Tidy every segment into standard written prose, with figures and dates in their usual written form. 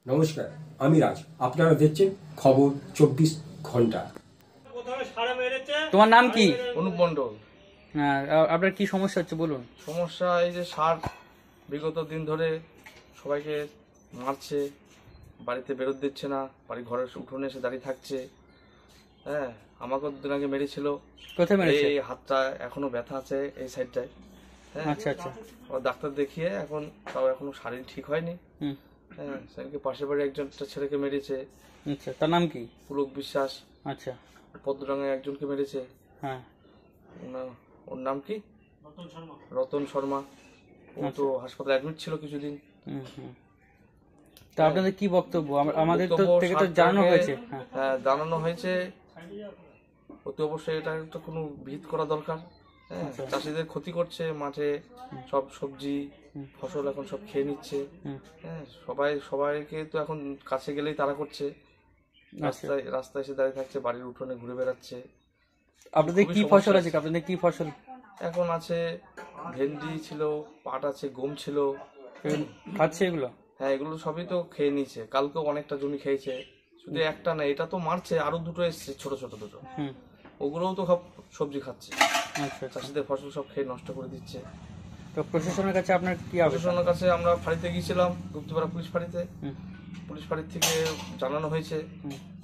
নমস্কার, আমি রাজ। আপনারা দেখছেন খবর 24 ঘন্টা। তোমার নাম কি? অনুপ মণ্ডল। হ্যাঁ, আপনার কি সমস্যা হচ্ছে বলুন। সমস্যা এই যে সার বিগত দিন ধরে সবাইকে মারছে, বাড়িতে বেরোত দিচ্ছে না, বাড়ি ঘরের উঠোনে এসে দাঁড়িয়ে থাকছে। হ্যাঁ, আমাকে দুদিন আগে মেরেছিল। কোথায় মেরেছে? এই হাতটা এখনো ব্যথা আছে এই সাইডটায়। হ্যাঁ, আচ্ছা আচ্ছা। ও ডাক্তার দেখিয়ে এখন তাও এখনো শারীর ঠিক হয়নি। হ্যাঁ, সেদিনকে পাশের বাড়ি একটা ছেলেকে মেরেছে। আচ্ছা, তার নাম কি? পুলক বিশ্বাস। আচ্ছা। পদ্মডাঙ্গায় একজনকে মেরেছে। হ্যাঁ, ওর নাম কি? রতন শর্মা। ও তো হাসপাতালে অ্যাডমিট ছিল কিছুদিন। তা আপনাদের কি বক্তব্য? আমাদের তো বক্তব্য থেকে তো জানানো হয়েছে। হ্যাঁ, জানানো হয়েছে। অতি অবশ্যই এটা একটা কোনো বিহিত করা দরকার। হ্যাঁ, চাষিদের ক্ষতি করছে, মাঠে সব সবজি ফসল এখন সব খেয়ে নিচ্ছে। হ্যাঁ, সবাইকে তো এখন কাছে গেলেই তাড়া করছে, রাস্তায় এসে দাঁড়িয়ে থাকছে, বাড়ির উঠোনে ঘুরে বেড়াচ্ছে। আপনাদের কি ফসল আছে? আপনাদের কি ফসল এখন আছে? ভেন্ডি ছিল, পাট আছে, গম ছিল। খাচ্ছে এগুলো? হ্যাঁ, এগুলো সবই তো খেয়ে নিয়েছে। কালকেও অনেকটা জমি খেয়েছে। শুধু একটা না, এটা তো মারছে, আরো দুটো এসছে, ছোট ছোট দুটো। ওগুলোও তো সব সবজি খাচ্ছে। আচ্ছা, চাষিদের ফসল সব খেয়ে নষ্ট করে দিচ্ছে। তো প্রশাসনের কাছে আপনার কি? প্রশাসনের কাছে আমরা ফাঁড়িতে গিয়েছিলাম, গুপ্তিপাড়া পুলিশ ফাঁড়িতে। পুলিশ ফাঁড়ির থেকে জানানো হয়েছে।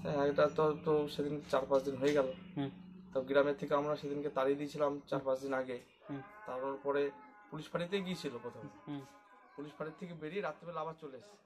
হ্যাঁ, এটা তো সেদিন 4-5 দিন হয়ে গেল। তো গ্রামের থেকে আমরা সেদিনকে তাড়িয়ে দিয়েছিলাম 4-5 দিন আগে। তারপরে পুলিশ ফাঁড়িতেই গিয়েছিল প্রথমে। পুলিশ ফাঁড়ির থেকে বেরিয়ে রাত্রিবেলা আবার চলে এসেছে।